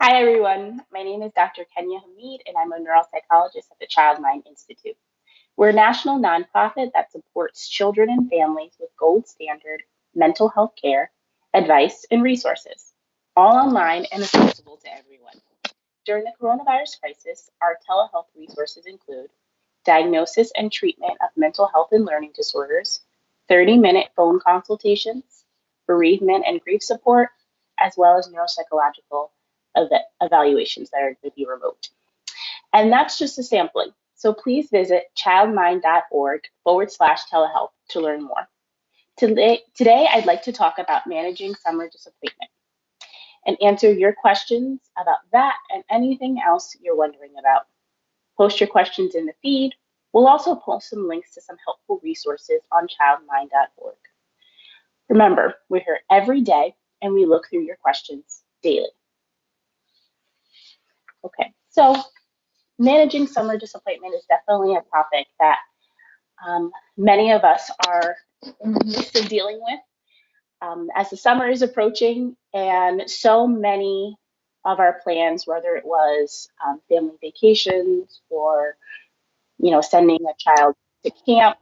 Hi, everyone. My name is Dr. Kenya Hamid, and I'm a neuropsychologist at the Child Mind Institute. We're a national nonprofit that supports children and families with gold standard mental health care, advice, and resources, all online and accessible to everyone. During the coronavirus crisis, our telehealth resources include diagnosis and treatment of mental health and learning disorders, 30-minute phone consultations, bereavement and grief support, as well as neuropsychological evaluations that are going to be remote. And that's just a sampling. So please visit childmind.org/telehealth to learn more. Today, I'd like to talk about managing summer disappointment and answer your questions about that and anything else you're wondering about. Post your questions in the feed. We'll also post some links to some helpful resources on childmind.org. Remember, we're here every day and we look through your questions daily. Okay, so managing summer disappointment is definitely a topic that many of us are in the midst of dealing with as the summer is approaching, and so many of our plans, whether it was family vacations or sending a child to camp,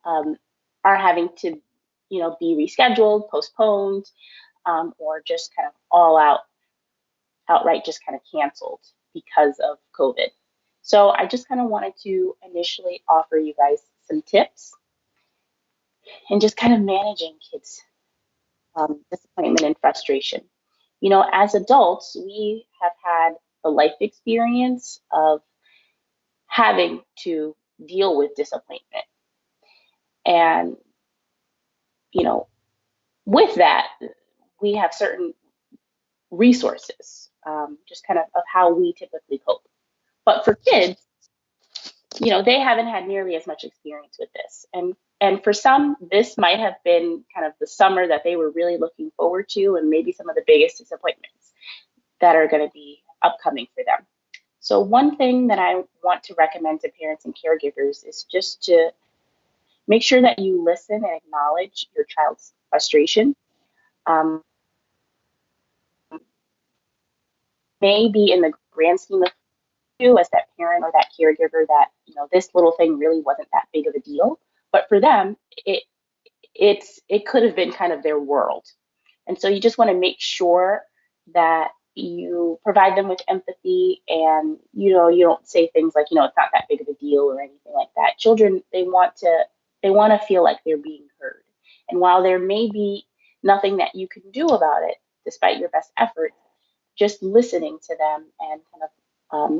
um, are having to be rescheduled, postponed, or just kind of outright just kind of canceled because of COVID. So I just kind of wanted to initially offer you guys some tips and just kind of managing kids' disappointment and frustration. As adults, we have had the life experience of having to deal with disappointment. And, you know, with that, we have certain resources, just kind of how we typically cope. But for kids, they haven't had nearly as much experience with this. And for some, this might have been kind of the summer that they were really looking forward to, and maybe some of the biggest disappointments that are going to be upcoming for them. So one thing that I want to recommend to parents and caregivers is just to make sure that you listen and acknowledge your child's frustration. Um, Maybe in the grand scheme of you as that parent or that caregiver that this little thing really wasn't that big of a deal, but for them it could have been kind of their world. And so you just want to make sure that you provide them with empathy, and you don't say things like it's not that big of a deal or anything like that. Children, they want to feel like they're being heard. And while there may be nothing that you can do about it despite your best effort, just listening to them and kind of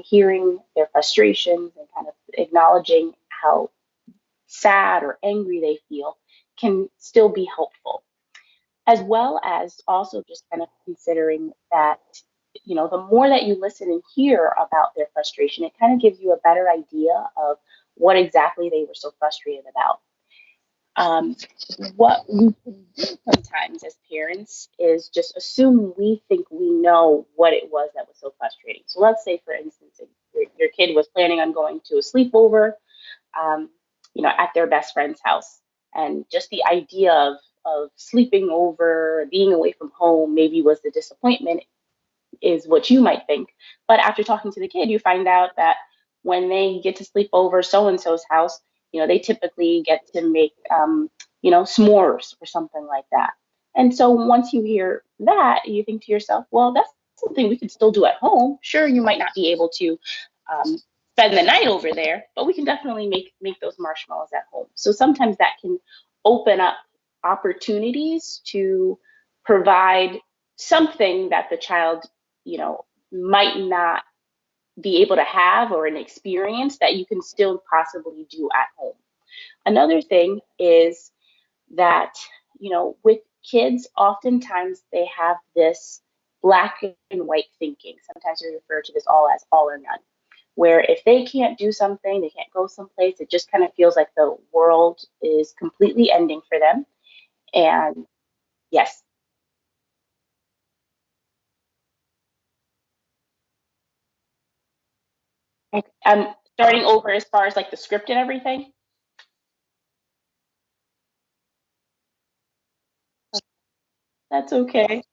hearing their frustrations and kind of acknowledging how sad or angry they feel can still be helpful, as well as also just kind of considering that the more that you listen and hear about their frustration, it kind of gives you a better idea of what exactly they were so frustrated about. um, what we can do sometimes as parents is just assume we think we know what it was that was so frustrating. So let's say, for instance, if your kid was planning on going to a sleepover, um, at their best friend's house, and just the idea of sleeping over, being away from home, maybe was the disappointment, is what you might think. But after talking to the kid, you find out that when they get to sleep over so and so's house, they typically get to make, s'mores or something like that. And so once you hear that, you think to yourself, well, that's something we could still do at home. Sure, you might not be able to spend the night over there, but we can definitely make those marshmallows at home. So sometimes that can open up opportunities to provide something that the child might not be able to have, or an experience that you can still possibly do at home. Another thing is that, with kids, oftentimes they have this black and white thinking. Sometimes we refer to this all as all or none, where if they can't do something, they can't go someplace, it just kind of feels like the world is completely ending for them. And yes, I'm starting over as far as like the script and everything. That's okay.